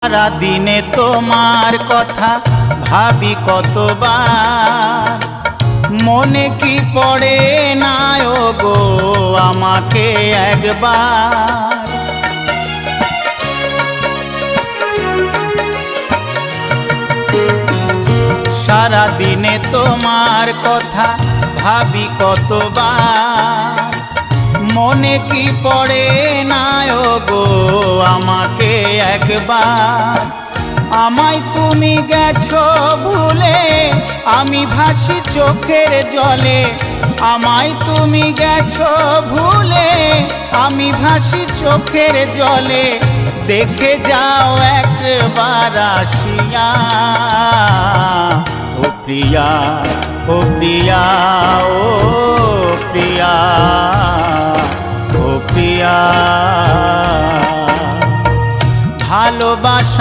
সারা দিনে তোমার কথা ভাবি কতবার, মনে কি পড়ে না গো আমাকে একবার। সারা দিনে তোমার কথা ভাবি কতবার, মনে কি পড়ে না গো আমাকে একবার। আমায় তুমি গেছো ভুলে, আমি ভাসি চোখের জলে। আমায় তুমি গেছো ভুলে, আমি ভাসি চোখের জলে। দেখে যাও একবার আসিয়া, ও প্রিয়া, ও প্রিয়া, ও প্রিয়া, ও প্রিয়া। ভালোবাসা